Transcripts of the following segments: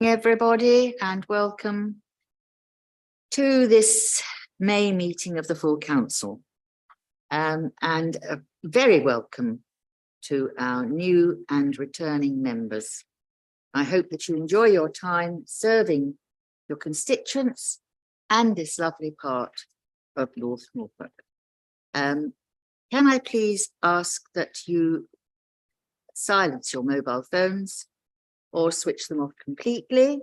Everybody, and welcome to this May meeting of the full council, and very welcome to our new and returning members. I hope that you enjoy your time serving your constituents and this lovely part of North Norfolk. Can I please ask that you silence your mobile phones or switch them off completely?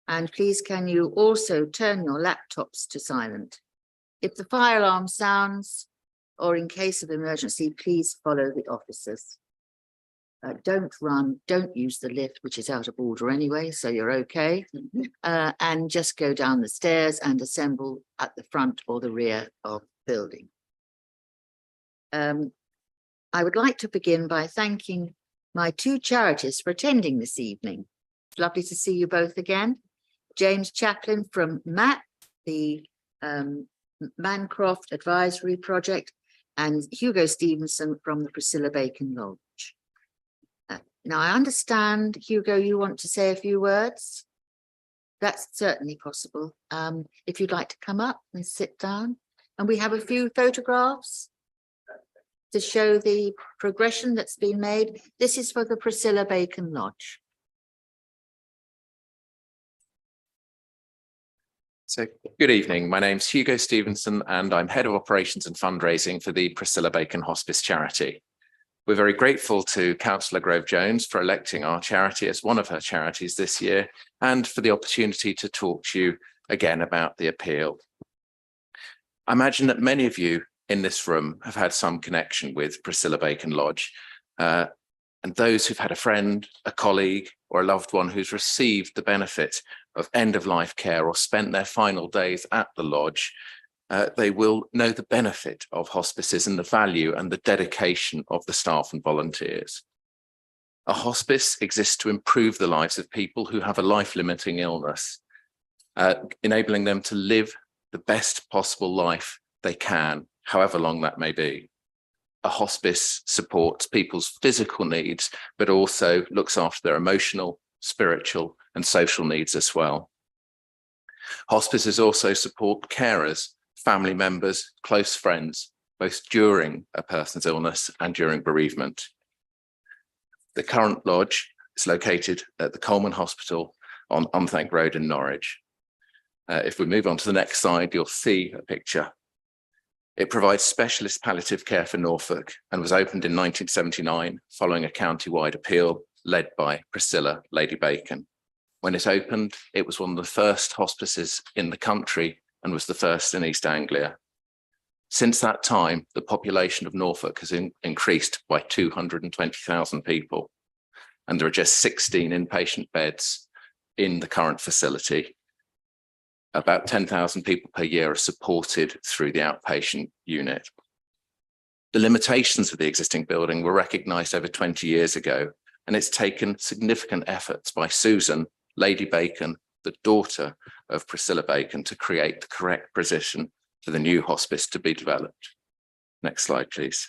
And please can you also turn your laptops to silent. If the fire alarm sounds, or in case of emergency, please follow the officers. Don't run, don't use the lift, which is out of order anyway, so you're okay. And just go down the stairs and assemble at the front or the rear of the building. I would like to begin by thanking my two charities for attending this evening. It's lovely to see you both again. James Chaplin from MAP, the Mancroft Advisory Project, and Hugo Stevenson from the Priscilla Bacon Lodge. Now I understand, Hugo, you want to say a few words? That's certainly possible. If you'd like to come up and sit down. And we have a few photographs to show the progression that's been made. This is for the Priscilla Bacon Lodge. So good evening, my name's Hugo Stevenson and I'm Head of Operations and Fundraising for the Priscilla Bacon Hospice Charity. We're very grateful to Councillor Grove-Jones for electing our charity as one of her charities this year and for the opportunity to talk to you again about the appeal. I imagine that many of you in this room have had some connection with Priscilla Bacon Lodge, and those who've had a friend, a colleague or a loved one who's received the benefit of end-of-life care or spent their final days at the lodge, they will know the benefit of hospices and the value and the dedication of the staff and volunteers. A hospice exists to improve the lives of people who have a life-limiting illness, enabling them to live the best possible life they can, however long that may be. A hospice supports people's physical needs, but also looks after their emotional, spiritual, and social needs as well. Hospices also support carers, family members, close friends, both during a person's illness and during bereavement. The current lodge is located at the Coleman Hospital on Unthank Road in Norwich. If we move on to the next slide, you'll see a picture. It provides specialist palliative care for Norfolk and was opened in 1979 following a county-wide appeal led by Priscilla, Lady Bacon. When it opened, it was one of the first hospices in the country and was the first in East Anglia. Since that time, the population of Norfolk has increased by 220,000 people, and there are just 16 inpatient beds in the current facility. About 10,000 people per year are supported through the outpatient unit. The limitations of the existing building were recognised over 20 years ago, and it's taken significant efforts by Susan, Lady Bacon, the daughter of Priscilla Bacon, to create the correct position for the new hospice to be developed. Next slide, please.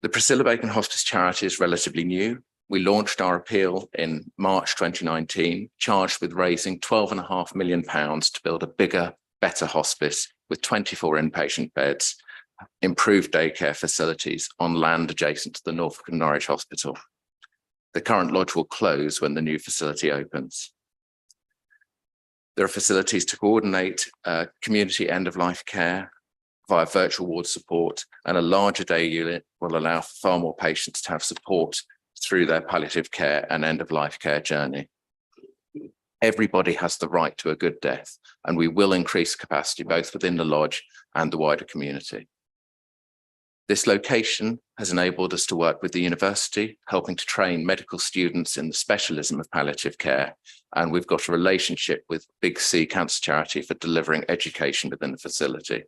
The Priscilla Bacon Hospice Charity is relatively new. We launched our appeal in March 2019, charged with raising £12.5 million to build a bigger, better hospice with 24 inpatient beds, improved daycare facilities on land adjacent to the Norfolk and Norwich Hospital. The current lodge will close when the new facility opens. There are facilities to coordinate community end-of-life care via virtual ward support, and a larger day unit will allow for far more patients to have support through their palliative care and end-of-life care journey. Everybody has the right to a good death, and we will increase capacity both within the lodge and the wider community. This location has enabled us to work with the university, helping to train medical students in the specialism of palliative care, and we've got a relationship with Big C Cancer Charity for delivering education within the facility.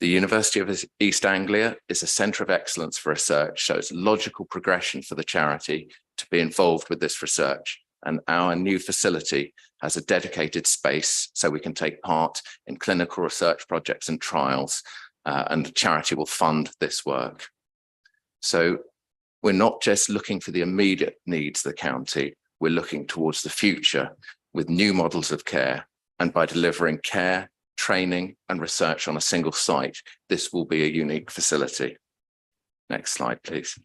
The University of East Anglia is a centre of excellence for research, so it's a logical progression for the charity to be involved with this research. And our new facility has a dedicated space so we can take part in clinical research projects and trials, and the charity will fund this work. So We're not just looking for the immediate needs of the county, we're looking towards the future with new models of care, and by delivering care, training and research on a single site, this will be a unique facility. Next slide, please.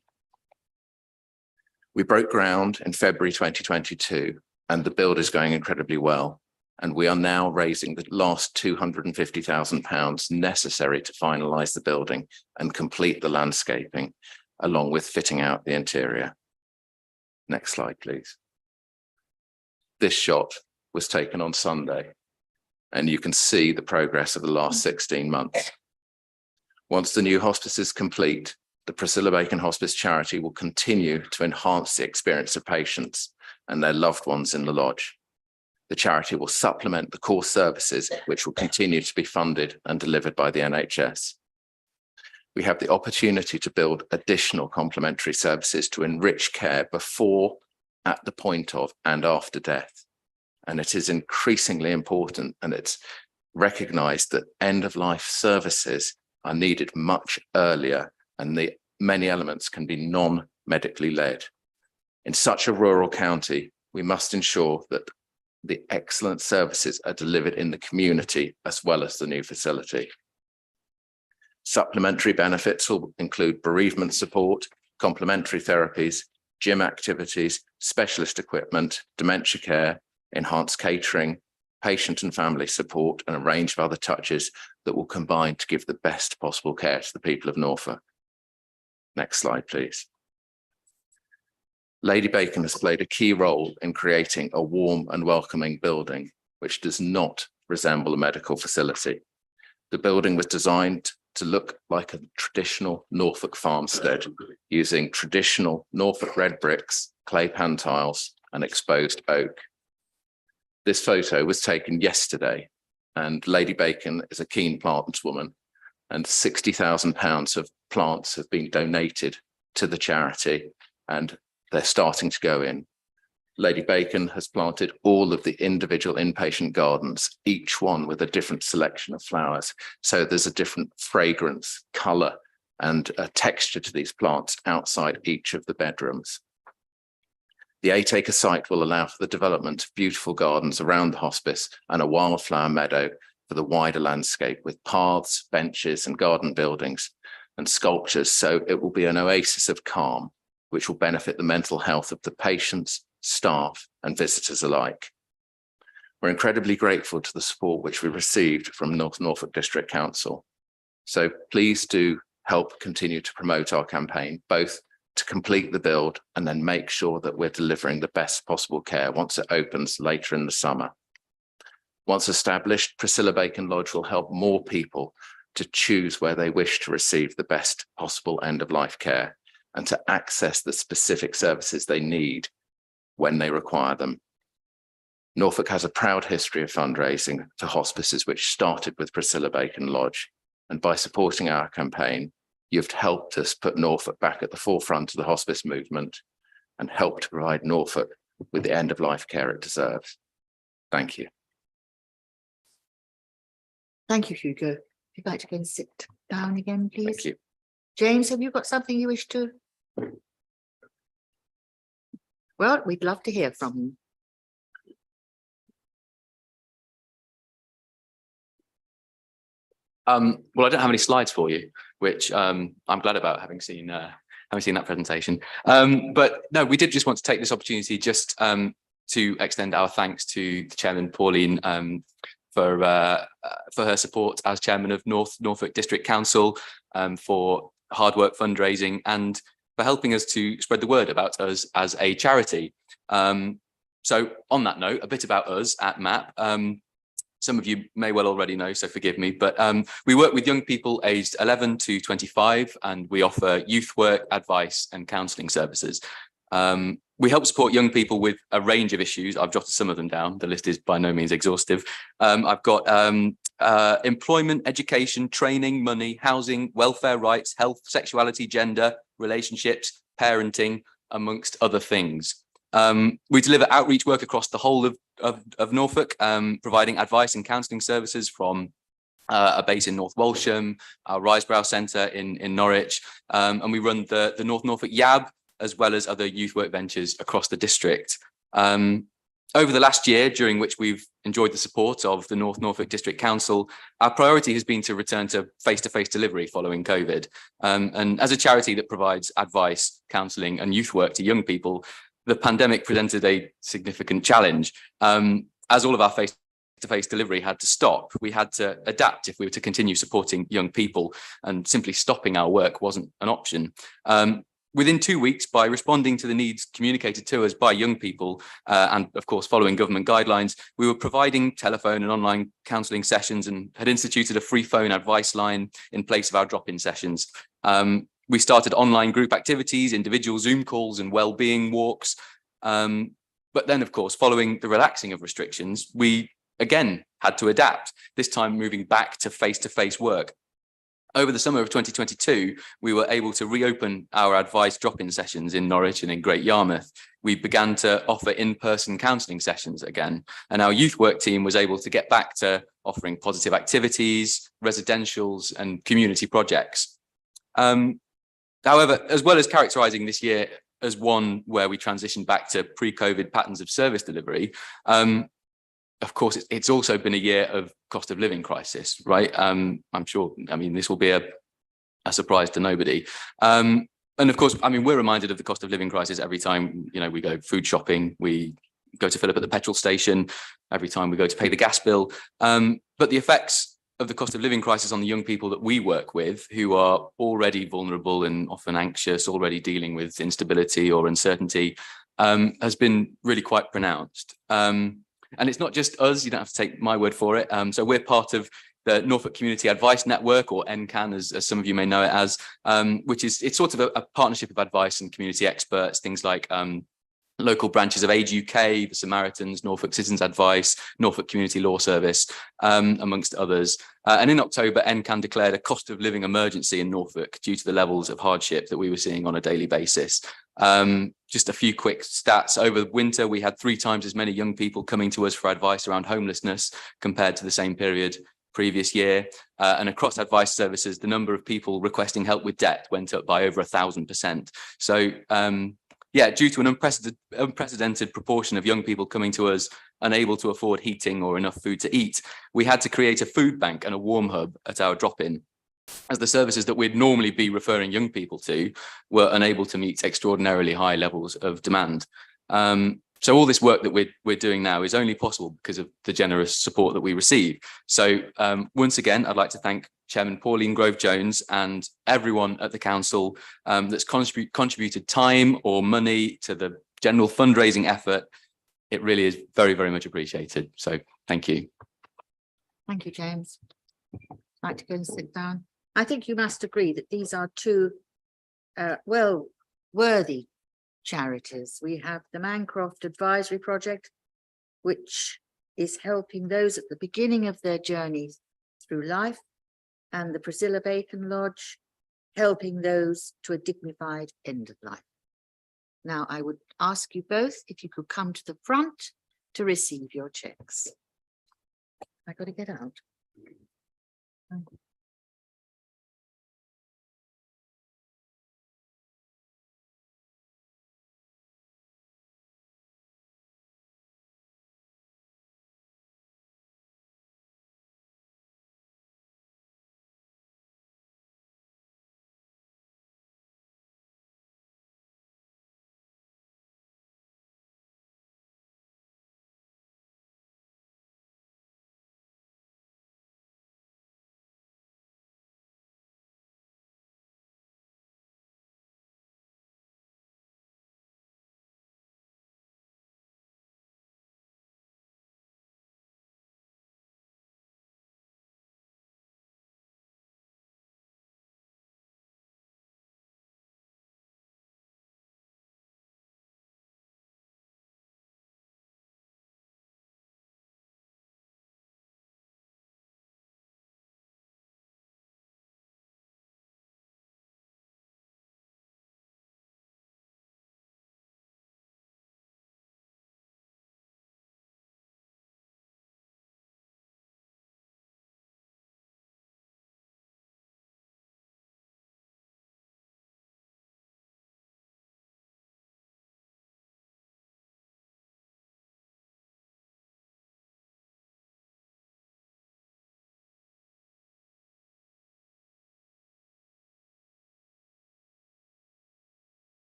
We broke ground in February 2022, and the build is going incredibly well. And we are now raising the last £250,000 necessary to finalise the building and complete the landscaping, along with fitting out the interior. Next slide, please. This shot was taken on Sunday, and you can see the progress of the last 16 months. Once the new hospice is complete, the Priscilla Bacon Hospice Charity will continue to enhance the experience of patients and their loved ones in the lodge. The charity will supplement the core services, which will continue to be funded and delivered by the NHS. We have the opportunity to build additional complementary services to enrich care before, at the point of, and after death. And it is increasingly important, and it's recognised that end-of-life services are needed much earlier, and the many elements can be non-medically led. In such a rural county, we must ensure that the excellent services are delivered in the community as well as the new facility. Supplementary benefits will include bereavement support, complementary therapies, gym activities, specialist equipment, dementia care, enhanced catering, patient and family support, and a range of other touches that will combine to give the best possible care to the people of Norfolk. Next slide, please. Lady Bacon has played a key role in creating a warm and welcoming building, which does not resemble a medical facility. The building was designed to look like a traditional Norfolk farmstead, using traditional Norfolk red bricks, clay pan tiles, and exposed oak. This photo was taken yesterday, and Lady Bacon is a keen plantswoman, and £60,000 of plants have been donated to the charity, and they're starting to go in. Lady Bacon has planted all of the individual inpatient gardens, each one with a different selection of flowers. So there's a different fragrance, colour, and a texture to these plants outside each of the bedrooms. The 8-acre site will allow for the development of beautiful gardens around the hospice and a wildflower meadow for the wider landscape, with paths, benches and garden buildings and sculptures. So it will be an oasis of calm, which will benefit the mental health of the patients, staff and visitors alike. We're incredibly grateful to the support which we received from Norfolk District Council. So please do help continue to promote our campaign, both to complete the build and then make sure that we're delivering the best possible care once it opens later in the summer. Once established, Priscilla Bacon Lodge will help more people to choose where they wish to receive the best possible end-of-life care and to access the specific services they need when they require them. Norfolk has a proud history of fundraising for hospices, which started with Priscilla Bacon Lodge. And by supporting our campaign, you've helped us put Norfolk back at the forefront of the hospice movement and helped to provide Norfolk with the end-of-life care it deserves. Thank you. Thank you, Hugo. If you'd like to go and sit down again, please. Thank you. James, have you got something you wish to? Well, we'd love to hear from you. Well, I don't have any slides for you, which I'm glad about, having seen that presentation. But no, we did just want to take this opportunity just to extend our thanks to the Chairman Pauline for her support as Chairman of Norfolk District Council, for hard work fundraising and for helping us to spread the word about us as a charity. So on that note, a bit about us at MAP. Some of you may well already know, so forgive me, but we work with young people aged 11 to 25, and we offer youth work, advice and counselling services. We help support young people with a range of issues. I've jotted some of them down. The list is by no means exhaustive. I've got employment, education, training, money, housing, welfare rights, health, sexuality, gender, relationships, parenting, amongst other things. We deliver outreach work across the whole of Norfolk, providing advice and counselling services from a base in North Walsham, our Risebrow Centre in Norwich, and we run the North Norfolk YAB, as well as other youth work ventures across the district. Over the last year, during which we've enjoyed the support of the North Norfolk District Council, our priority has been to return to face-to-face delivery following COVID. And as a charity that provides advice, counselling and youth work to young people, the pandemic presented a significant challenge. As all of our face-to-face delivery had to stop, we had to adapt if we were to continue supporting young people, and simply stopping our work wasn't an option. Within 2 weeks, by responding to the needs communicated to us by young people, and of course following government guidelines, we were providing telephone and online counselling sessions and had instituted a free phone advice line in place of our drop-in sessions. We started online group activities, individual Zoom calls and well-being walks. But then, of course, following the relaxing of restrictions, we again had to adapt, this time moving back to face-to-face work. Over the summer of 2022, we were able to reopen our advice drop-in sessions in Norwich and in Great Yarmouth. We began to offer in-person counselling sessions again, and our youth work team was able to get back to offering positive activities, residentials and community projects. However, as well as characterising this year as one where we transitioned back to pre-COVID patterns of service delivery, of course, it's also been a year of cost of living crisis, right? I'm sure, I mean, this will be a surprise to nobody. And of course, I mean, we're reminded of the cost of living crisis every time, you know, we go food shopping, we go to fill up at the petrol station, every time we go to pay the gas bill. But the effects of the cost of living crisis on the young people that we work with, who are already vulnerable and often anxious, already dealing with instability or uncertainty, has been really quite pronounced. And it's not just us, you don't have to take my word for it. So we're part of the Norfolk Community Advice Network, or NCAN, as some of you may know it as, which is, it's sort of a partnership of advice and community experts, things like local branches of Age UK, the Samaritans, Norfolk Citizens Advice, Norfolk Community Law Service, amongst others. And in October, NCAN declared a cost of living emergency in Norfolk due to the levels of hardship that we were seeing on a daily basis. Just a few quick stats. Over the winter, we had 3 times as many young people coming to us for advice around homelessness compared to the same period previous year. And across advice services, the number of people requesting help with debt went up by over 1,000%. So yeah, due to an unprecedented proportion of young people coming to us unable to afford heating or enough food to eat, we had to create a food bank and a warm hub at our drop-in, as the services that we'd normally be referring young people to were unable to meet extraordinarily high levels of demand. So all this work that we're doing now is only possible because of the generous support that we receive. So once again, I'd like to thank Chairman Pauline Grove-Jones and everyone at the council that's contributed time or money to the general fundraising effort. It really is very, very much appreciated. So thank you. Thank you, James. I'd like to go and sit down. I think you must agree that these are two well worthy charities. We have the Mancroft Advisory Project, which is helping those at the beginning of their journeys through life, and the Priscilla Bacon Lodge, helping those to a dignified end of life. Now, I would ask you both if you could come to the front to receive your cheques. I got to get out.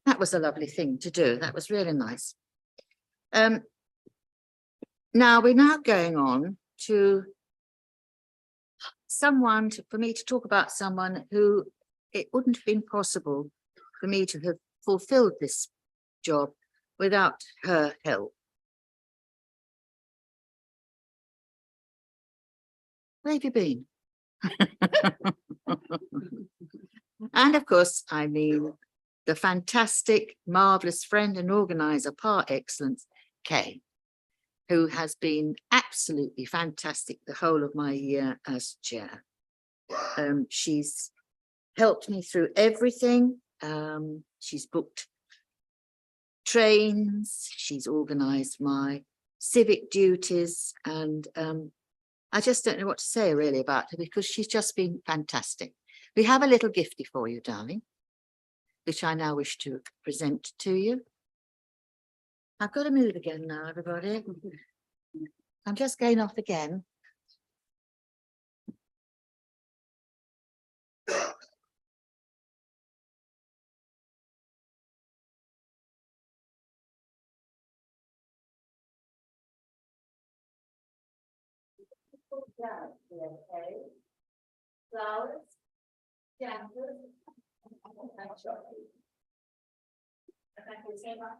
That was a lovely thing to do. That was really nice. Now we're now going on to someone, for me to talk about someone who it wouldn't have been possible for me to have fulfilled this job without her help. Where have you been? And of course, I mean, the fantastic, marvelous friend and organizer par excellence, Kay, who has been absolutely fantastic the whole of my year as chair. She's helped me through everything. She's booked trains, she's organized my civic duties, and I just don't know what to say really about her because she's just been fantastic. We have a little gifty for you, darling, which I now wish to present to you. I've got to move again now, everybody. I'm just going off again. Flowers, dampers, and chocolate. Thank you so much.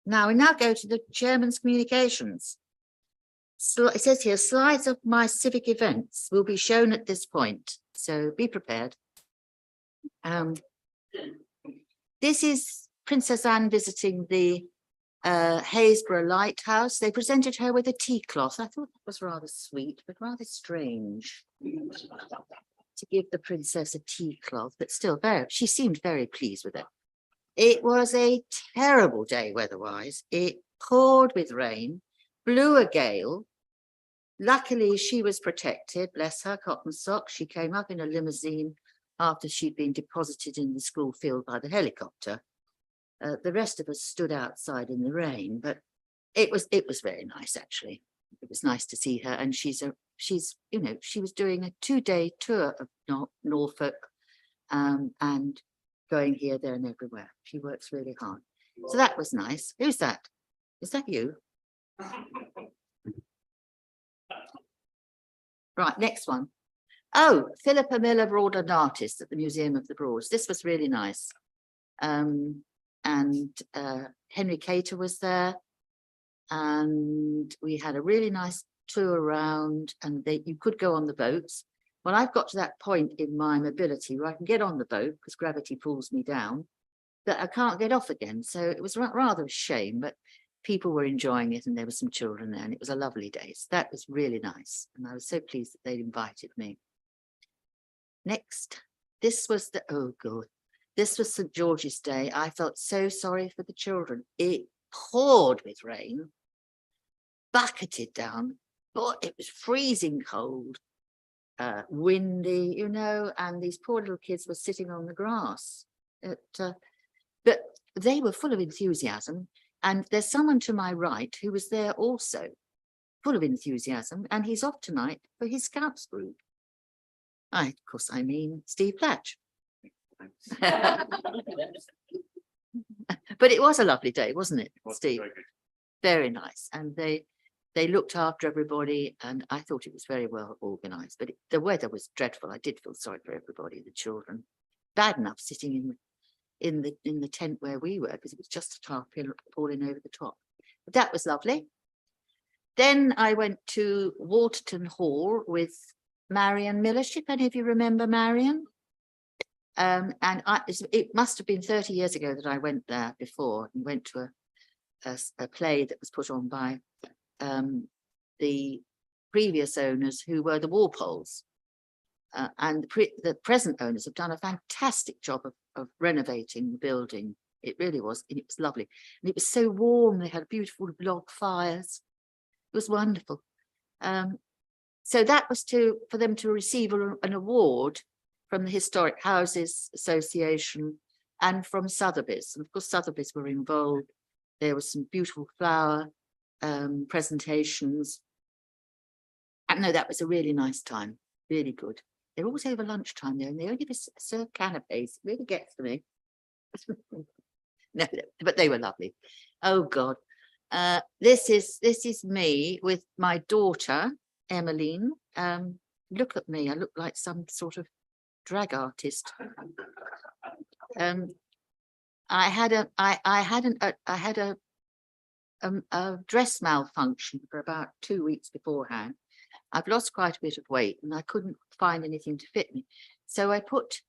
Now we go to the chairman's communications. So it says here, slides of my civic events will be shown at this point, so be prepared. This is Princess Anne visiting the Haysborough Lighthouse. They presented her with a tea cloth. I thought that was rather sweet, but rather strange to give the princess a tea cloth, but still she seemed very pleased with it. It was a terrible day weather-wise. It poured with rain, blew a gale. Luckily, she was protected, bless her cotton socks. She came up in a limousine after she'd been deposited in the school field by the helicopter. The rest of us stood outside in the rain, but it was very nice, actually. It was nice to see her. And she was doing a 2-day tour of Norfolk and going here, there and everywhere. She works really hard. So that was nice. Who's that? Is that you? Right, next one. Oh, Philippa Miller Broad, an artist at the Museum of the Broads. This was really nice. And Henry Cater was there. And we had a really nice tour around, and you could go on the boats. Well, I've got to that point in my mobility where I can get on the boat because gravity pulls me down, that I can't get off again. So it was rather a shame, but people were enjoying it and there were some children there and it was a lovely day. So that was really nice. And I was so pleased that they'd invited me. Next, this was this was St. George's Day. I felt so sorry for the children. It poured with rain, bucketed down, but it was freezing cold. Windy, and these poor little kids were sitting on the grass. But they were full of enthusiasm. And there's someone to my right who was there also, full of enthusiasm, and he's off tonight for his Scouts group. Of course, I mean Steve Platch. But it was a lovely day, wasn't it, Steve? Very nice. And they looked after everybody, and I thought it was very well organized, but the weather was dreadful. I did feel sorry for everybody, the children. Bad enough sitting in the tent where we were, because it was just a tarpaulin falling over the top. But that was lovely. Then I went to Waterton Hall with Marion Millership. Any of you remember Marion? And it must have been 30 years ago that I went there before and went to a play that was put on by the previous owners, who were the Walpoles, and the present owners have done a fantastic job of renovating the building. It really was, and it was lovely, and it was so warm. They had beautiful log fires. It was wonderful. So that was for them to receive an award from the Historic Houses Association and from Sotheby's. And of course, Sotheby's were involved. There was some beautiful flower presentations. And no, that was a really nice time, really good. They're always over lunchtime there, and they only serve canapes. It really gets to me. No, but they were lovely. Oh God, this is me with my daughter Emmeline. Look at me, I look like some sort of drag artist. I had a dress malfunction for about 2 weeks beforehand. I've lost quite a bit of weight and I couldn't find anything to fit me, so I put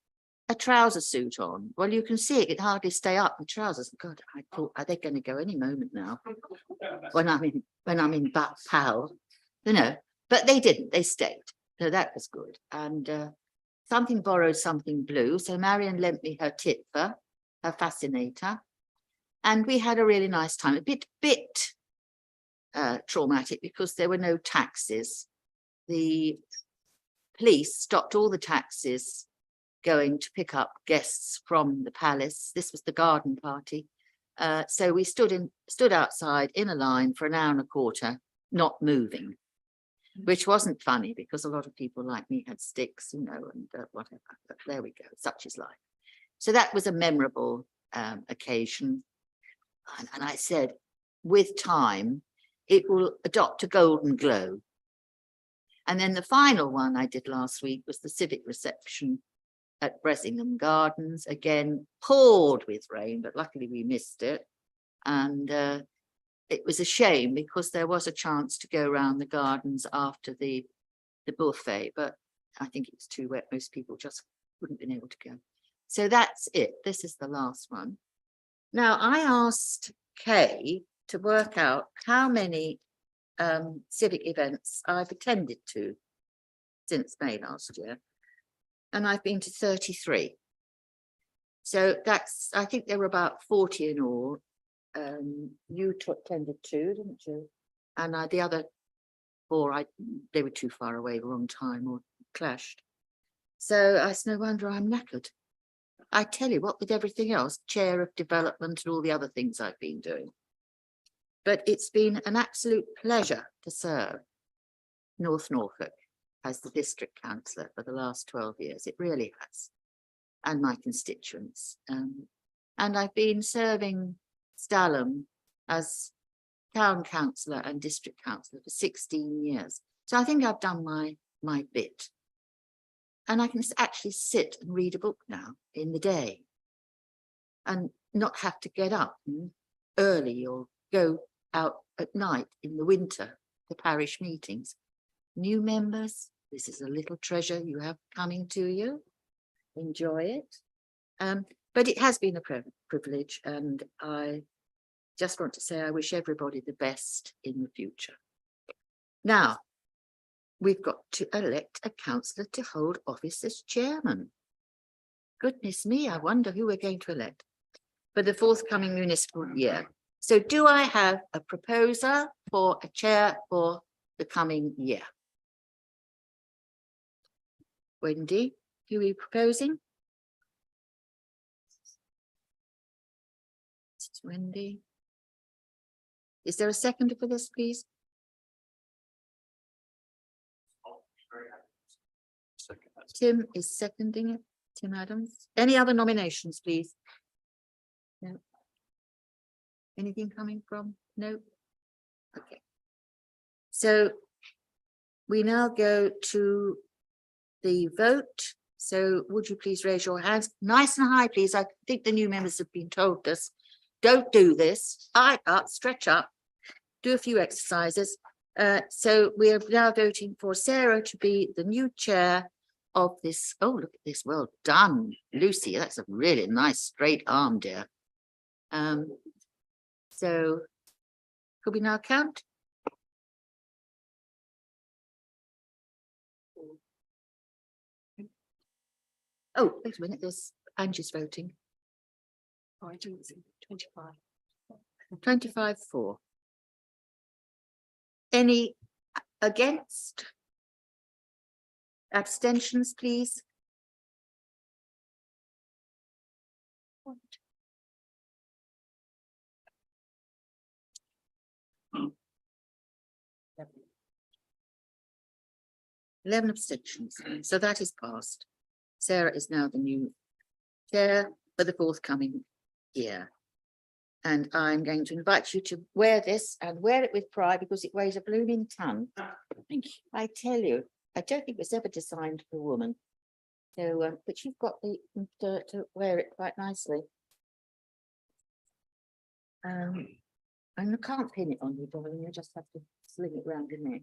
a trouser suit on. Well, you can see it hardly stay up, the trousers. God, I thought, are they going to go any moment now? when I'm in Buck Pal, you know. But they didn't. They stayed, so that was good. And something borrowed something blue. So Marion lent me her Titfer, her fascinator, and we had a really nice time. A bit traumatic because there were no taxis. The police stopped all the taxis going to pick up guests from the palace. This was the garden party. So we stood outside in a line for an hour and a quarter, not moving, which wasn't funny because a lot of people like me had sticks, you know, and whatever. But there we go. Such is life. So that was a memorable occasion. And I said, with time, it will adopt a golden glow. And then the final one I did last week was the civic reception at Bressingham Gardens, again poured with rain, but luckily we missed it. And it was a shame because there was a chance to go around the gardens after the buffet, but I think it was too wet. Most people just wouldn't have been able to go. So that's it. This is the last one. Now I asked Kay to work out how many civic events I've attended to since May last year. And I've been to 33. So that's, I think there were about 40 in all. You attended 2, didn't you? And the other 4, they were too far away, wrong time or clashed. So it's no wonder I'm knackered. I tell you what, with everything else, chair of development and all the other things I've been doing. But it's been an absolute pleasure to serve North Norfolk as the district councillor for the last 12 years. It really has. And my constituents. And I've been serving Stalham as town councillor and district councillor for 16 years. So I think I've done my bit. And I can actually sit and read a book now in the day and not have to get up early or go out at night in the winter to parish meetings. New members, this is a little treasure you have coming to you. Enjoy it. But it has been a privilege, and I just want to say I wish everybody the best in the future. Now, we've got to elect a councillor to hold office as chairman. Goodness me, I wonder who we're going to elect for the forthcoming municipal year. So do I have a proposer for a chair for the coming year? Wendy, who are you proposing? It's Wendy. Is there a seconder for this, please? Tim is seconding it. Tim Adams. Any other nominations, please? No. Anything coming from? No. Okay. So we now go to the vote. So would you please raise your hands nice and high, please? I think the new members have been told this. Don't do this. Eye up, stretch up, do a few exercises. So we are now voting for Sarah to be the new chair of this. Oh, look at this. Well done, Lucy. That's a really nice straight arm, dear. So could we now count? Oh, wait a minute. There's Angie's voting. Oh, I do. 25. 25 for. Any against? Abstentions, please. Lovely. 11 abstentions, so that is passed. Sarah is now the new chair for the forthcoming year. And I'm going to invite you to wear this and wear it with pride because it weighs a blooming ton. Thank you. I tell you, I don't think it was ever designed for a woman. So, but you've got the to wear it quite nicely. And I can't pin it on you, darling. You just have to sling it round your neck.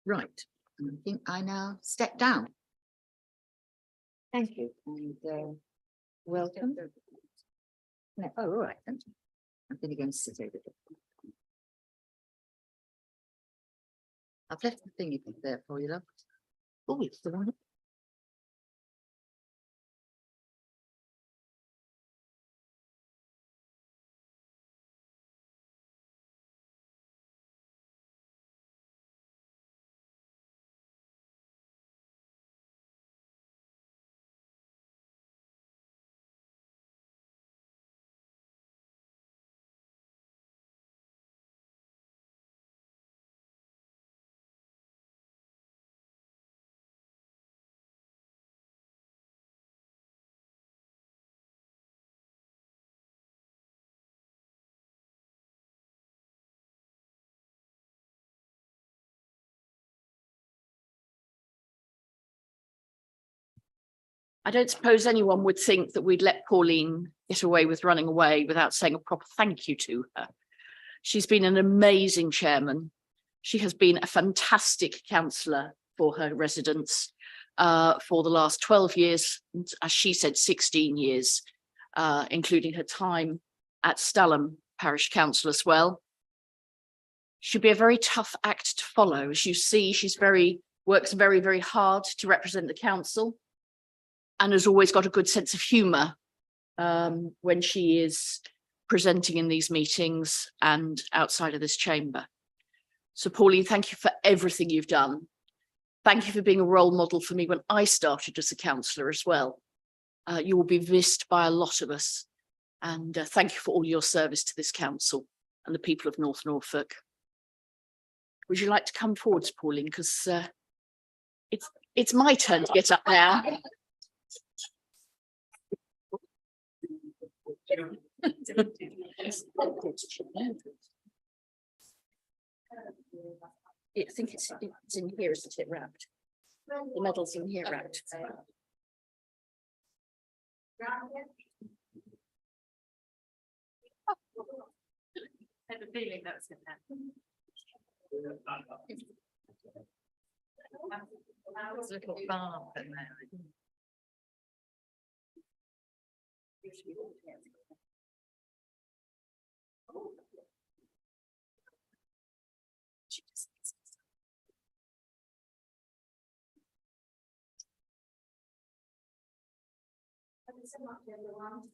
Right, and I think I now step down. Thank you, and welcome. No, oh, all right, then. I'm going to go and sit over there. I've left the thingy there for you, love. Oh, it's the one. I don't suppose anyone would think that we'd let Pauline get away with running away without saying a proper thank you to her. She's been an amazing chairman. She has been a fantastic councillor for her residents for the last 12 years, as she said, 16 years, including her time at Stalham Parish Council as well. She'll be a very tough act to follow. As you see, she's works very, very hard to represent the council, and has always got a good sense of humour when she is presenting in these meetings and outside of this chamber. So Pauline, thank you for everything you've done. Thank you for being a role model for me when I started as a councillor as well. You will be missed by a lot of us. And thank you for all your service to this council and the people of North Norfolk. Would you like to come forwards, Pauline? Because it's my turn to get up now. I think it's in here, isn't it, wrapped? The medal's in here wrapped. I had a feeling that was going to happen. There's a little bar in there. Thank you so much, everyone.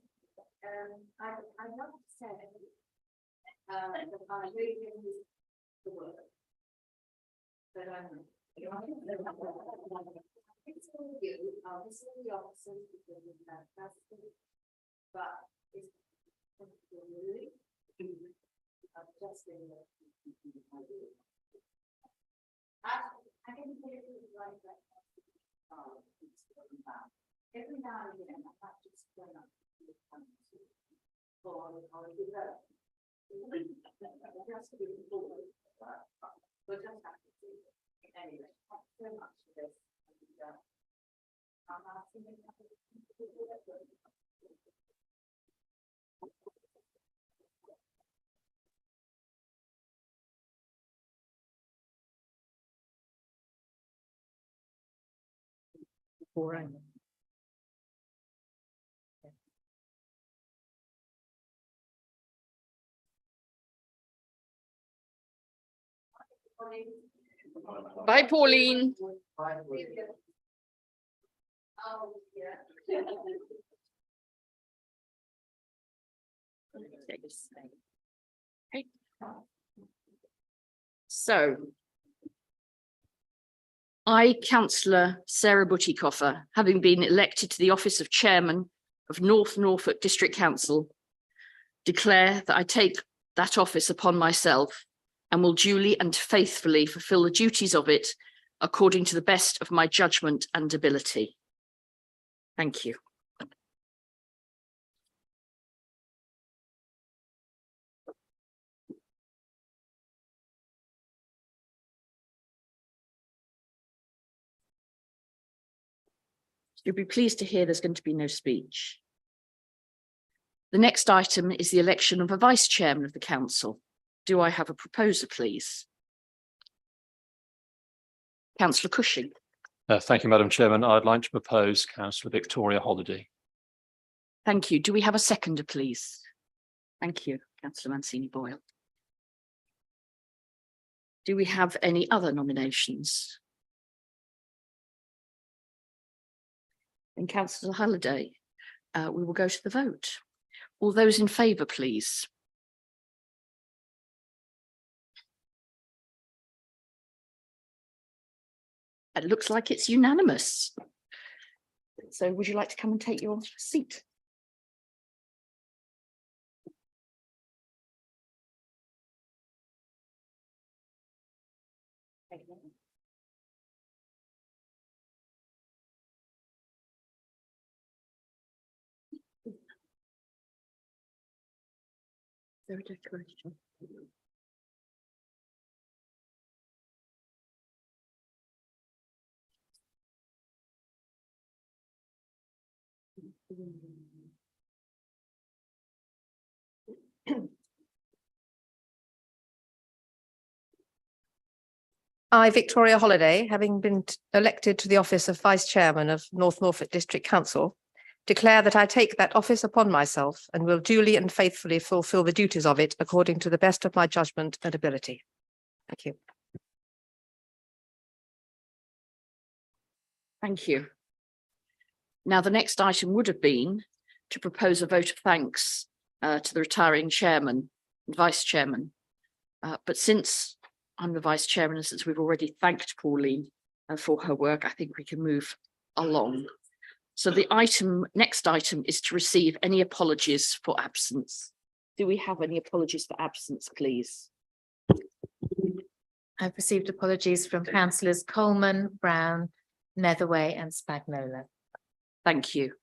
I want to say that I really miss the work. But it's all you, it's all the officers who do that, but it's really, just in the I didn't hear it like that. Every now and again, I have to explain up to the country or develop. Just to be forward, but just have to do it. Anyway, thanks so much for this. I'm asking you to do it. Before I Bye, Pauline. Oh, yeah. Okay. So I, Councillor Sarah Butikofer, having been elected to the office of Chairman of North Norfolk District Council, declare that I take that office upon myself and will duly and faithfully fulfil the duties of it according to the best of my judgment and ability. Thank you. You'll be pleased to hear there's going to be no speech. The next item is the election of a vice chairman of the council. Do I have a proposer, please? Councillor Cushing. Thank you, Madam Chairman. I'd like to propose Councillor Victoria Holiday. Thank you. Do we have a seconder, please? Thank you, Councillor Mancini Boyle. Do we have any other nominations? And Councillor Halliday, we will go to the vote. All those in favour, please. It looks like it's unanimous. So would you like to come and take your seat? There a decoration. I, Victoria Holiday, having been elected to the office of Vice Chairman of North Norfolk District Council, declare that I take that office upon myself and will duly and faithfully fulfil the duties of it according to the best of my judgment and ability. Thank you. Thank you. Now, the next item would have been to propose a vote of thanks to the retiring chairman and vice chairman. But since I'm the vice chairman, and since we've already thanked Pauline for her work, I think we can move along. So the next item is to receive any apologies for absence. Do we have any apologies for absence, please? I've received apologies from councillors Coleman, Brown, Netherway and Spagnola. Thank you.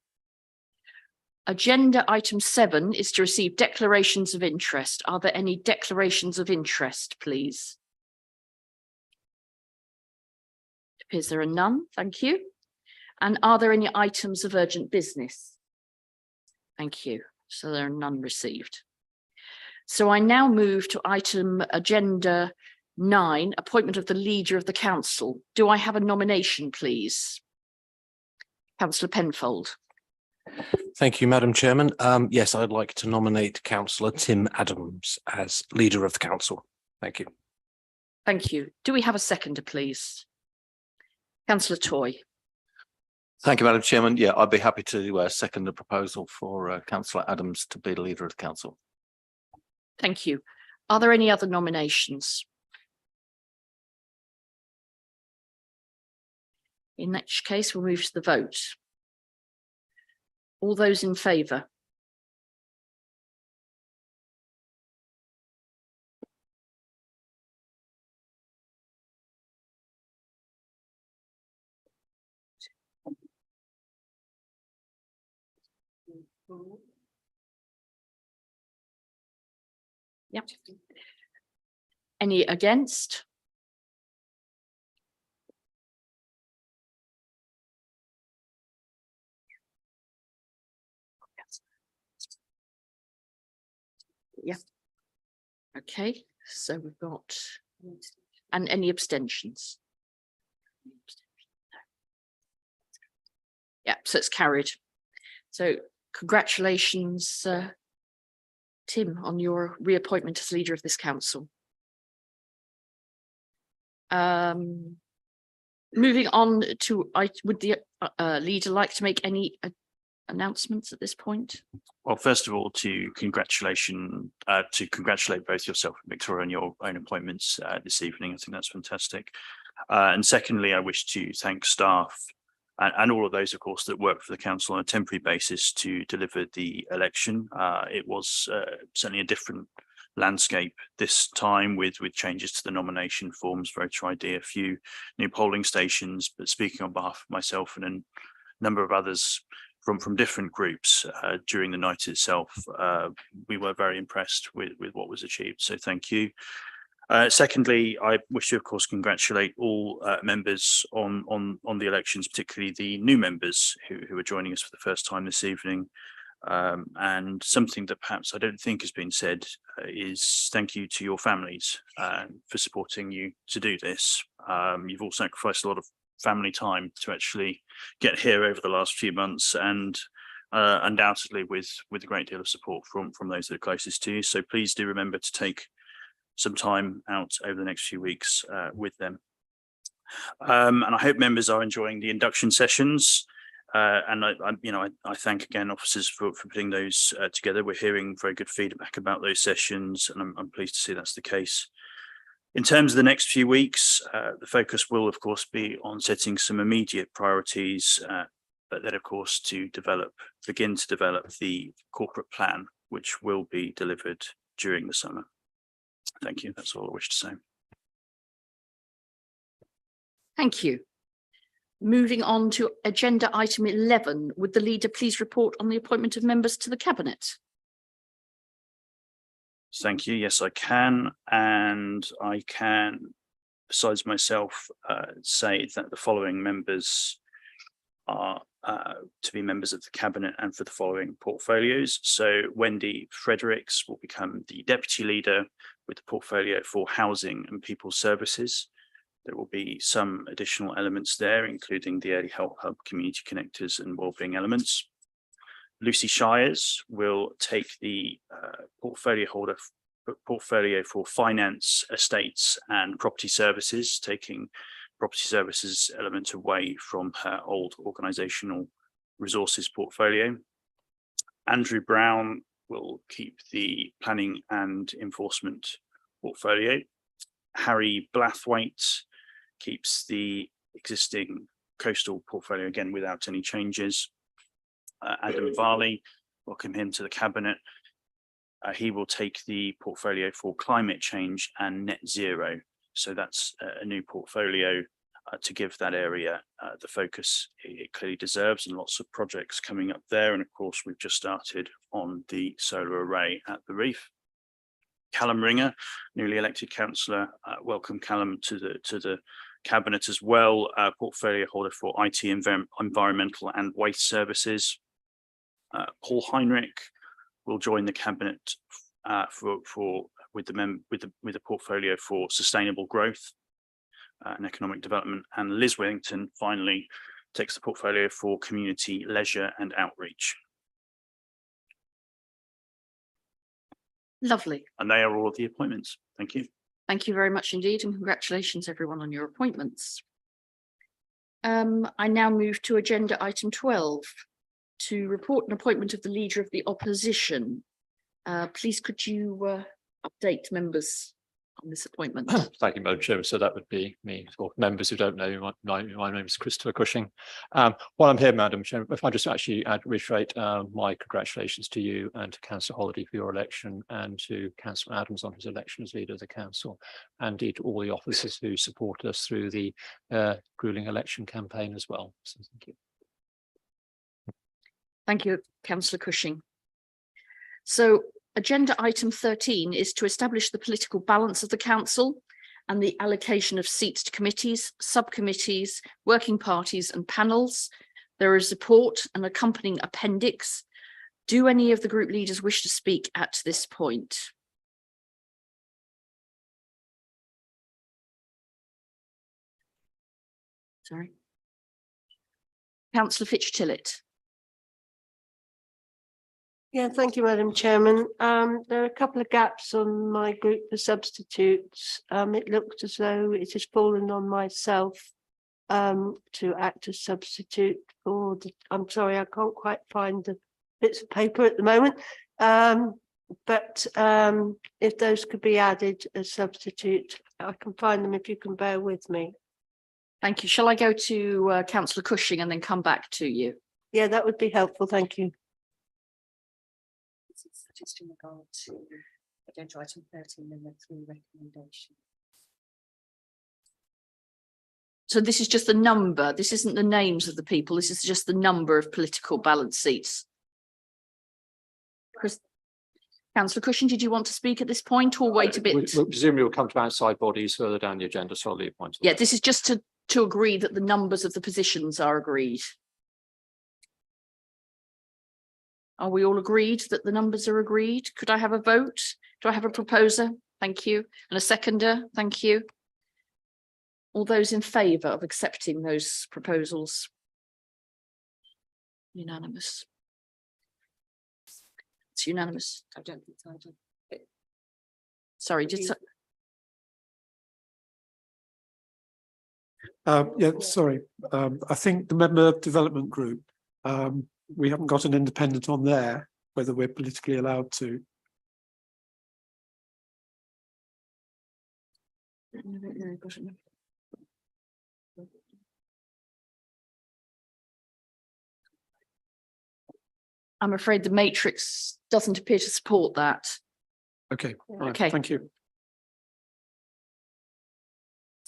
Agenda item 7 is to receive declarations of interest. Are there any declarations of interest, please? It appears there are none. Thank you. And are there any items of urgent business? Thank you. So there are none received. So I now move to agenda 9, appointment of the leader of the council. Do I have a nomination, please? Councillor Penfold. Thank you, Madam Chairman. Yes, I'd like to nominate Councillor Tim Adams as leader of the council. Thank you. Thank you. Do we have a seconder, please? Councillor Toy. Thank you, Madam Chairman. Yeah, I'd be happy to second the proposal for Councillor Adams to be the leader of the council. Thank you. Are there any other nominations? In that case, we'll move to the vote. All those in favour? Yep. Any against? Yeah. Okay, so we've got, and any abstentions? Yeah, so it's carried. So congratulations, Tim, on your reappointment as leader of this council. Moving on to, would the leader like to make any announcements at this point? Well, first of all, to congratulate both yourself and Victoria on your own appointments this evening. I think that's fantastic. And secondly, I wish to thank staff and all of those, of course, that work for the council on a temporary basis to deliver the election. It was certainly a different landscape this time with changes to the nomination forms, voter ID, a few new polling stations. But speaking on behalf of myself and a number of others from different groups during the night itself, we were very impressed with what was achieved. So thank you. Secondly, I wish to, of course, congratulate all members on the elections, particularly the new members who are joining us for the first time this evening. And something that perhaps I don't think has been said is thank you to your families for supporting you to do this. You've all sacrificed a lot of family time to actually get here over the last few months, and undoubtedly with a great deal of support from those that are closest to you. So please do remember to take some time out over the next few weeks with them. And I hope members are enjoying the induction sessions. And I thank again officers for putting those together. We're hearing very good feedback about those sessions, and I'm pleased to see that's the case. In terms of the next few weeks, the focus will, of course, be on setting some immediate priorities, but then, of course, to begin to develop the corporate plan, which will be delivered during the summer. Thank you. That's all I wish to say. Thank you. Moving on to agenda item 11, would the leader please report on the appointment of members to the cabinet? Thank you. Yes, I can. And I can, besides myself, say that the following members are to be members of the cabinet and for the following portfolios. So Wendy Fredericks will become the deputy leader with the portfolio for housing and people services. There will be some additional elements there, including the Early Help Hub, community connectors and wellbeing elements. Lucy Shires will take the portfolio for finance, estates and property services, taking property services element away from her old organisational resources portfolio. Andrew Brown will keep the planning and enforcement portfolio. Harry Blathwaite keeps the existing coastal portfolio, again without any changes. Adam Varley, welcome him to the cabinet. He will take the portfolio for climate change and net zero. So that's a new portfolio to give that area the focus it clearly deserves, and lots of projects coming up there. And of course, we've just started on the solar array at the Reef. Callum Ringer, newly elected councillor, welcome Callum to the cabinet as well. Portfolio holder for IT, environmental and waste services. Paul Heinrich will join the cabinet with the portfolio for sustainable growth and economic development. And Liz Wellington finally takes the portfolio for community, leisure and outreach. Lovely. And they are all of the appointments. Thank you. Thank you very much indeed, and congratulations everyone on your appointments. I now move to agenda item 12, to report an appointment of the Leader of the Opposition. Please could you update members on this appointment? Thank you, Madam Chair. So that would be me. For members who don't know, my name is Christopher Cushing. While I'm here, Madam Chair, if I just actually reiterate my congratulations to you and to Councillor Holiday for your election, and to Councillor Adams on his election as Leader of the Council, and indeed to all the officers who support us through the grueling election campaign as well. So thank you. Thank you, Councillor Cushing. So agenda item 13 is to establish the political balance of the council and the allocation of seats to committees, subcommittees, working parties and panels. There is report and accompanying appendix. Do any of the group leaders wish to speak at this point? Sorry. Councillor Fitch-Tillett. Yeah, thank you, Madam Chairman. There are a couple of gaps on my group for substitutes. It looks as though it has fallen on myself to act as substitute for the, I'm sorry, I can't quite find the bits of paper at the moment. But if those could be added as substitute, I can find them if you can bear with me. Thank you. Shall I go to councillor Cushing and then come back to you? Yeah, that would be helpful. Thank you. Just in regard to agenda item 13 and the 3 recommendations. So this is just the number. This isn't the names of the people. This is just the number of political balance seats. Councillor Cushing, did you want to speak at this point or wait a bit? Presumably we'll come to outside bodies further down the agenda, so I'll leave point. Yeah, this is just to agree that the numbers of the positions are agreed. Are we all agreed that the numbers are agreed? Could I have a vote? Do I have a proposer? Thank you. And a seconder? Thank you. All those in favour of accepting those proposals? Unanimous. It's unanimous. I don't think so. I don't. Sorry, just Yeah, sorry. I think the member development group, we haven't got an independent on there, whether we're politically allowed to. I'm afraid the matrix doesn't appear to support that. Okay, right, Okay. thank you.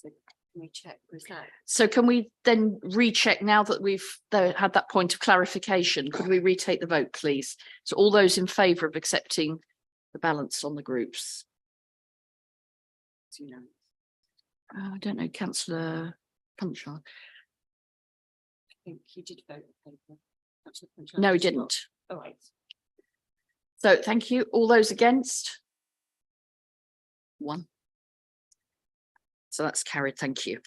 Can we check with that? So can we then recheck now that we've had that point of clarification? Could we retake the vote, please? So all those in favour of accepting the balance on the groups? I don't know, councillor Punchard. I think you did vote in favour. No, he didn't. All right. So thank you. All those against? 1. So that's carried. Thank you.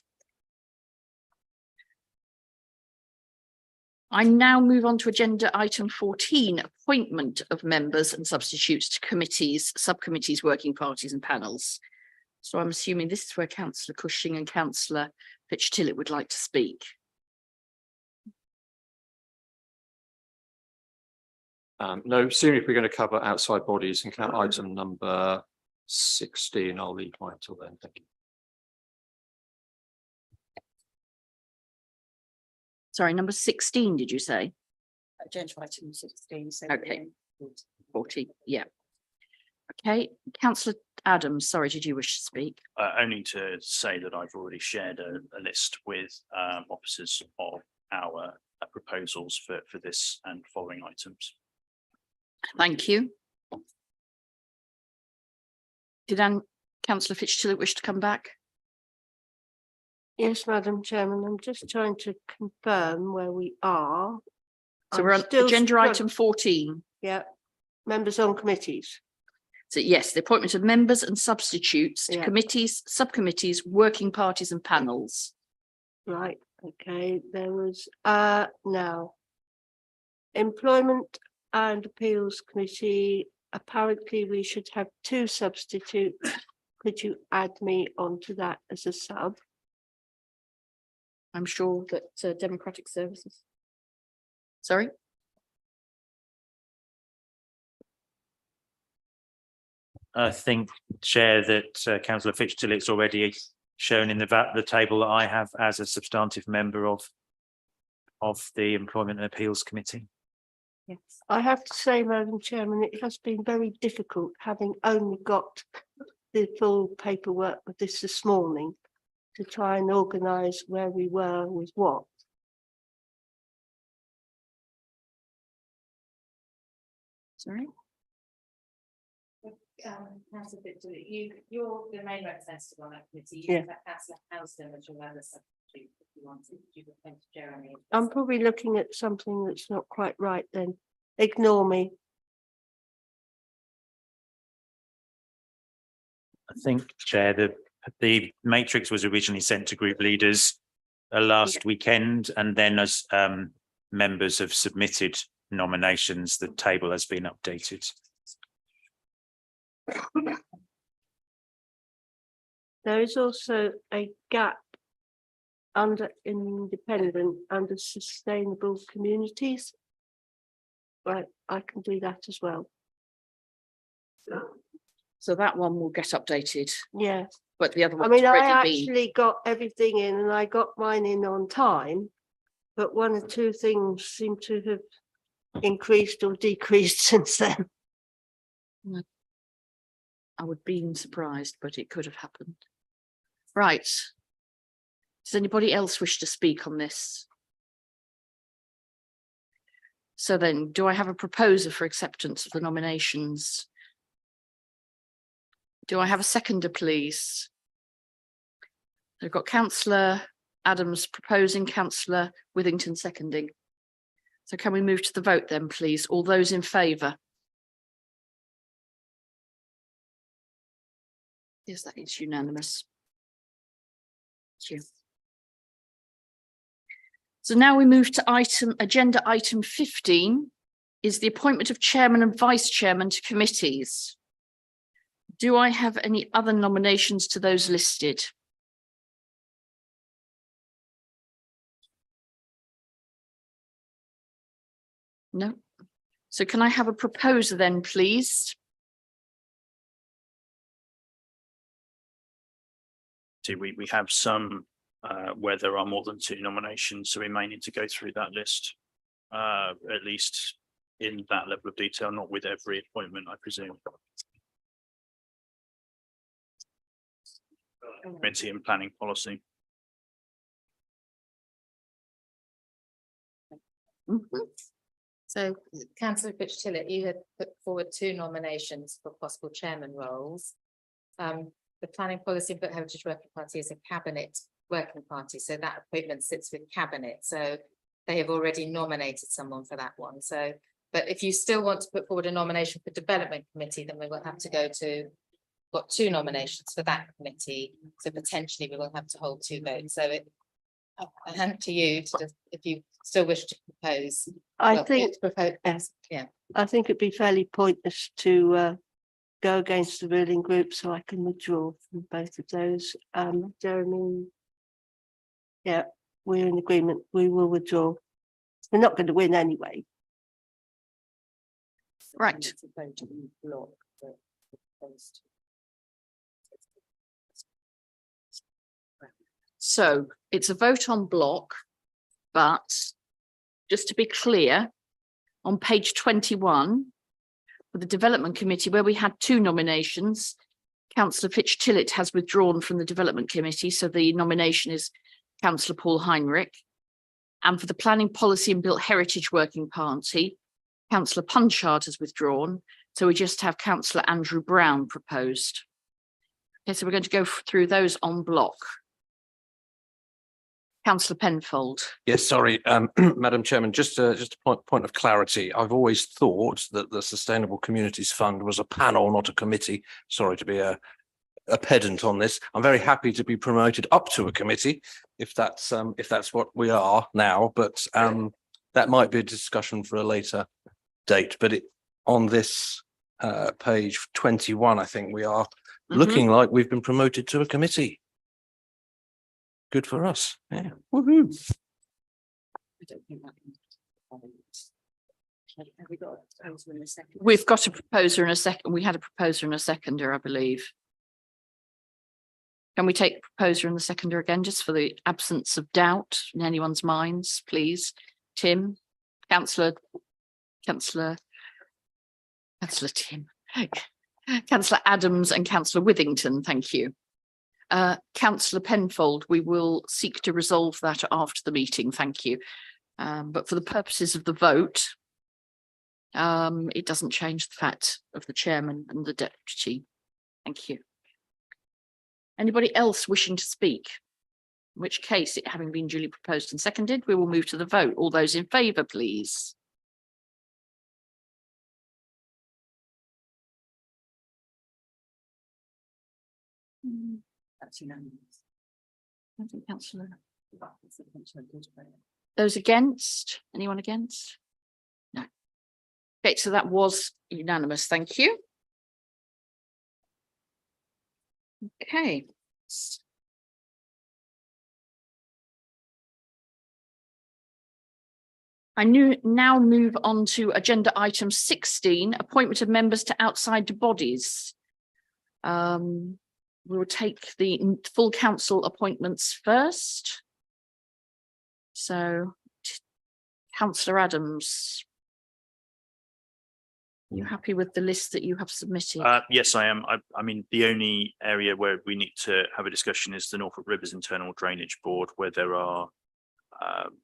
I now move on to agenda item 14, appointment of members and substitutes to committees, subcommittees, working parties and panels. So I'm assuming this is where councillor Cushing and councillor Fitch-Tillett would like to speak. No, soon if we're going to cover outside bodies and count item number 16, I'll leave mine till then. Thank you. Sorry, number 16, did you say? Agenda item 16. So Okay. 40, yeah. Okay, councillor Adams, sorry, did you wish to speak? Only to say that I've already shared a list with officers of our proposals for this and following items. Thank you. Did councillor Fitch-Tillett wish to come back? Yes, Madam Chairman, I'm just trying to confirm where we are. So we're on agenda item 14. Yeah, members on committees. So yes, the appointment of members and substitutes to Yeah. committees, subcommittees, working parties and panels. Right, okay, there was, now. Employment and Appeals Committee, apparently we should have 2 substitutes. Could you add me onto that as a sub? I'm sure that Democratic Services. Sorry? I think, Chair, that councillor Fitch-Tillett's already shown in the table that I have as a substantive member of the Employment and Appeals Committee. Yes. I have to say, Madam Chairman, it has been very difficult having only got the full paperwork of this morning to try and organise where we were with what. Sorry? Councillor Fitch-Tillett, you're the main representative on that committee. Yeah. You have Councillor Housden as your other substitute if you wanted. You would appoint Jeremy. I'm probably looking at something that's not quite right then. Ignore me. I think, Chair, the matrix was originally sent to group leaders last weekend, and then as members have submitted nominations, the table has been updated. There is also a gap under independent, under sustainable communities. Right, I can do that as well. So that one will get updated, Yeah, but the other I one's mean, I already been. actually got everything in and I got mine in on time. But one or two things seem to have increased or decreased since then. I would be surprised, but it could have happened. Right. Does anybody else wish to speak on this? So then, do I have a proposer for acceptance of the nominations? Do I have a seconder, please? I've got councillor Adams proposing, councillor Withington seconding. So can we move to the vote then, please? All those in favour? Yes, that is unanimous. Thank you. So now we move to agenda item 15 is the appointment of chairman and vice chairman to committees. Do I have any other nominations to those listed? No. So can I have a proposer then, please? See, we have some where there are more than 2 nominations, so we may need to go through that list. At least in that level of detail, not with every appointment, I presume. Committee and planning policy. So councillor Fitch-Tillett, you had put forward 2 nominations for possible chairman roles. The Planning Policy and Built Heritage Working Party is a cabinet working party, so that appointment sits with cabinet. So they have already nominated someone for that one. So, but if you still want to put forward a nomination for Development Committee, then we will have to go to, got 2 nominations for that committee. So potentially we will have to hold 2 votes. So it, I hand to you to just, if you still wish to propose. I Well, think, propose, yeah. I think it'd be fairly pointless to go against the ruling group, so I can withdraw from both of those. Jeremy. Yeah, we're in agreement. We will withdraw. We're not going to win anyway. Right. So it's a vote on block, but just to be clear, on page 21, for the Development Committee, where we had 2 nominations, councillor Fitch-Tillett has withdrawn from the Development Committee, so the nomination is councillor Paul Heinrich. And for the Planning Policy and Built Heritage Working Party, councillor Punchard has withdrawn, so we just have councillor Andrew Brown proposed. Okay, so we're going to go through those en bloc. Councillor Penfold. Yes, sorry, Madam Chairman, just a point of clarity. I've always thought that the Sustainable Communities Fund was a panel, not a committee. Sorry to be a pedant on this. I'm very happy to be promoted up to a committee if that's what we are now, but that might be a discussion for a later date. But on this page 21, I think we are looking like we've been promoted to a committee. Good for us. Yeah. Woohoo. We've got a proposer and a second. We had a proposer and a seconder, I believe. Can we take the proposer and the seconder again, just for the absence of doubt in anyone's minds, please? Tim, councillor Tim, councillor Adams and councillor Withington, thank you. Councillor Penfold, we will seek to resolve that after the meeting, thank you. But for the purposes of the vote, it doesn't change the fact of the chairman and the deputy. Thank you. Anybody else wishing to speak? In which case, it having been duly proposed and seconded, we will move to the vote. All those in favour, please. That's unanimous. I think councillor. Those against? Anyone against? No. Okay, so that was unanimous. Thank you. Okay. Now move on to agenda item 16, appointment of members to outside bodies. We will take the full council appointments first. So, Councillor Adams. You happy with the list that you have submitted? Yes, I am. I mean, the only area where we need to have a discussion is the Norfolk Rivers Internal Drainage Board, where there are,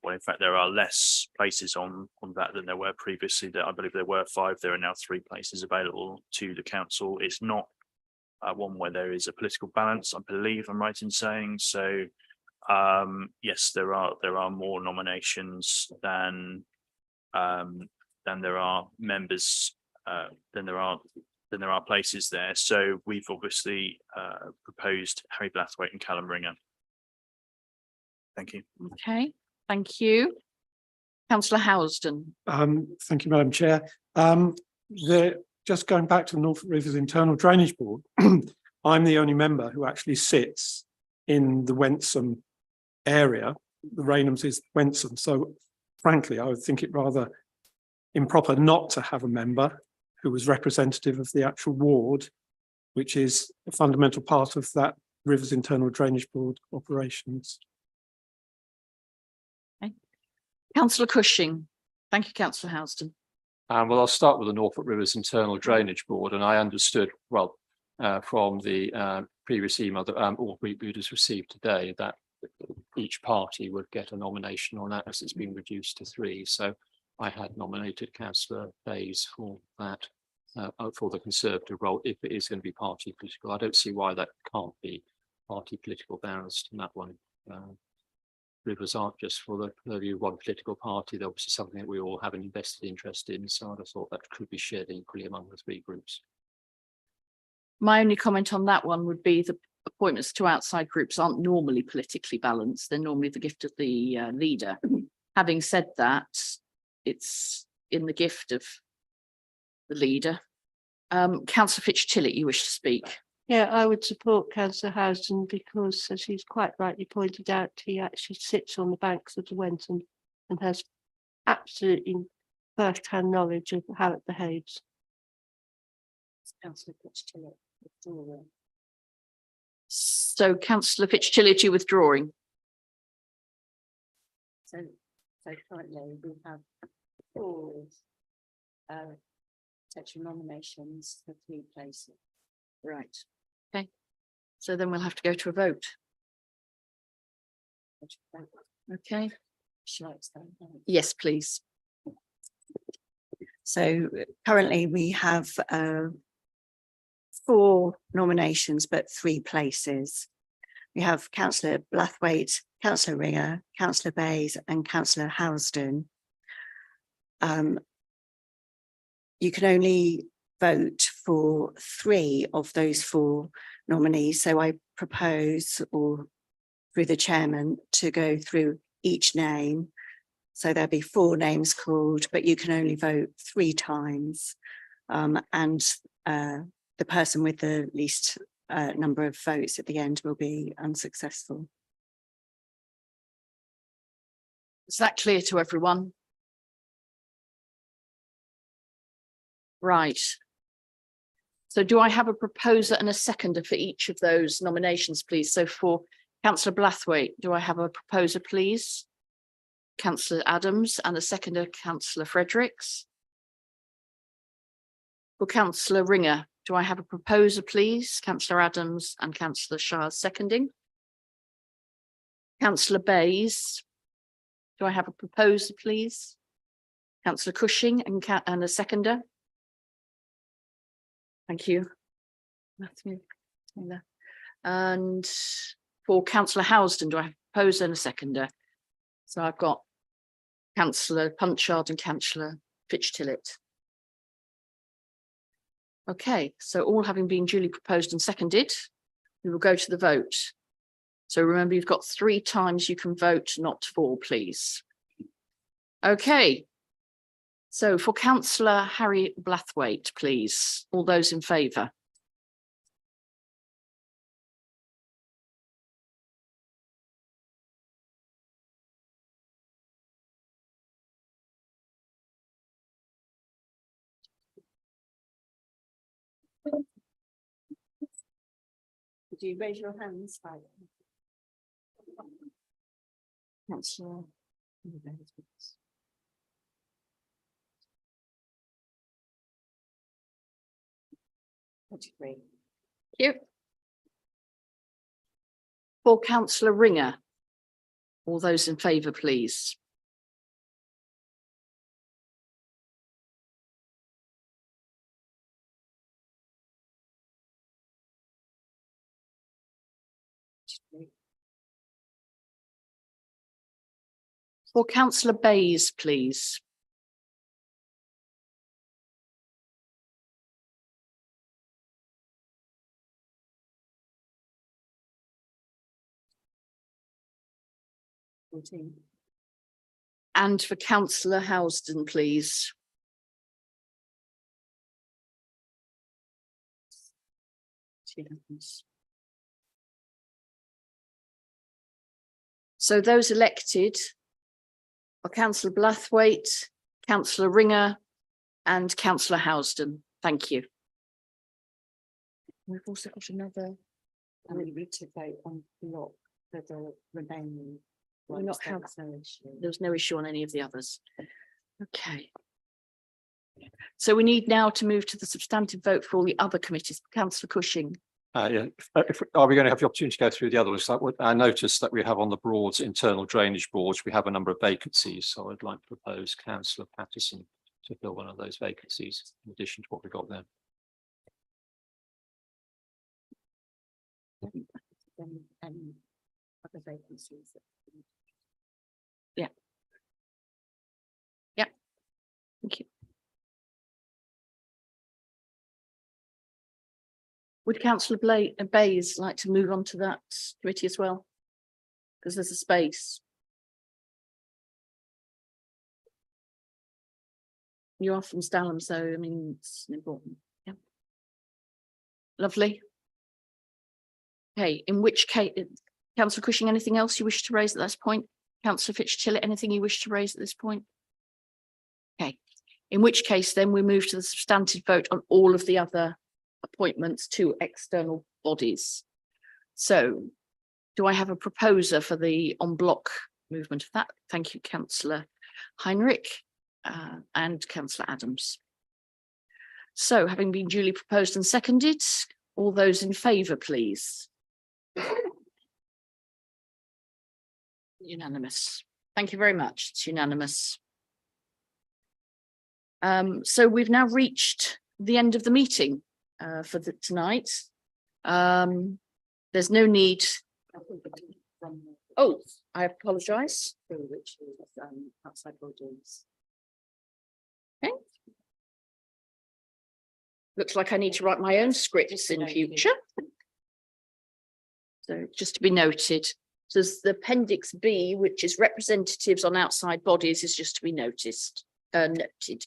well, in fact, there are less places on that than there were previously. That I believe there were 5. There are now 3 places available to the council. It's not one where there is a political balance, I believe I'm right in saying. So, yes, there are more nominations than there are members. Then there are places there. So we've obviously proposed Harry Blathwaite and Callum Ringer. Thank you. Okay, thank you. Councillor Housden. Thank you, Madam Chair. Just going back to the Norfolk Rivers Internal Drainage Board, I'm the only member who actually sits in the Wentham area. The Rainhams is Wentham. So frankly, I would think it rather improper not to have a member who was representative of the actual ward, which is a fundamental part of that Rivers Internal Drainage Board operations. Okay. Councillor Cushing. Thank you, Councillor Housden. Well, I'll start with the Norfolk Rivers Internal Drainage Board, and I understood, well, from the previous email that all group leaders received today, that each party would get a nomination on that, as it's been reduced to 3. So I had nominated Councillor Bayes for that, for the Conservative role, if it is going to be party political. I don't see why that can't be party political balanced in that one. Rivers aren't just for the purview of one political party. They're obviously something that we all have an invested interest in. So I thought that could be shared equally among the 3 groups. My only comment on that one would be the appointments to outside groups aren't normally politically balanced. They're normally the gift of the leader. Having said that, it's in the gift of the leader. Councillor Fitch-Tillett, you wish to speak? Yeah, I would support Councillor Housden because, as he's quite rightly pointed out, he actually sits on the banks of the Wentham and has absolutely first-hand knowledge of how it behaves. Councillor Fitch-Tillett withdrawing. So Councillor Fitch-Tillett, you withdrawing? So currently we have 4 potential nominations for 3 places. Right. Okay. So then we'll have to go to a vote. Okay. Yes, please. So currently we have 4 nominations, but 3 places. We have Councillor Blathwaite, Councillor Ringer, Councillor Bayes and Councillor Housden. You can only vote for 3 of those 4 nominees. So I propose, or through the chairman, to go through each name. So there'll be 4 names called, but you can only vote 3 times. And the person with the least number of votes at the end will be unsuccessful. Is that clear to everyone? Right. So do I have a proposer and a seconder for each of those nominations, please? So for Councillor Blathwaite, do I have a proposer, please? Councillor Adams, and a seconder, Councillor Fredericks. For Councillor Ringer, do I have a proposer, please? Councillor Adams and Councillor Shah seconding. Councillor Bayes, do I have a proposer, please? Councillor Cushing and a seconder. Thank you. Matthew. And for Councillor Housden, do I have a proposer and a seconder? So I've got Councillor Punchard and Councillor Fitch-Tillett. Okay, so all having been duly proposed and seconded, we will go to the vote. So remember, you've got 3 times you can vote, not 4, please. Okay. So for councillor Harry Blathwaite, please, all those in favour? Could you raise your hands? Councillor. 23. Thank you. For councillor Ringer, all those in favour, please. For councillor Bayes, please. And for councillor Housden, please. So those elected are councillor Blathwaite, councillor Ringer and councillor Housden. Thank you. We've also got another. We need to vote on block for the remaining. We're not have, there's no issue on any of the others. Okay. So we need now to move to the substantive vote for all the other committees. Councillor Cushing. Yeah, are we going to have the opportunity to go through the other list? I noticed that we have on the Broads internal drainage boards, we have a number of vacancies. So I'd like to propose councillor Patterson to fill one of those vacancies in addition to what we got there. Other vacancies. Yeah. Yeah. Thank you. Would councillor Bayes like to move on to that committee as well? Because there's a space. You are from Stalham, so I mean, it's important. Yeah. Lovely. Okay, in which case, councillor Cushing, anything else you wish to raise at this point? Councillor Fitch-Tillett, anything you wish to raise at this point? Okay, in which case then we move to the substantive vote on all of the other appointments to external bodies. So do I have a proposer for the en bloc movement of that? Thank you, councillor Heinrich and councillor Adams. So having been duly proposed and seconded, all those in favour, please. Unanimous. Thank you very much. It's unanimous. So we've now reached the end of the meeting for tonight. There's no need. Oh, I apologise. Which is outside bodies. Okay. Looks like I need to write my own scripts in future. So just to be noted. So there's the appendix B, which is representatives on outside bodies, is just to be noticed, noted.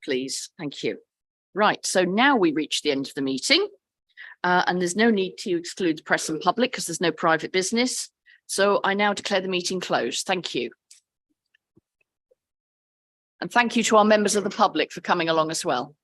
Please, thank you. Right, so now we reach the end of the meeting and there's no need to exclude the press and public because there's no private business. So I now declare the meeting closed. Thank you. And thank you to our members of the public for coming along as well.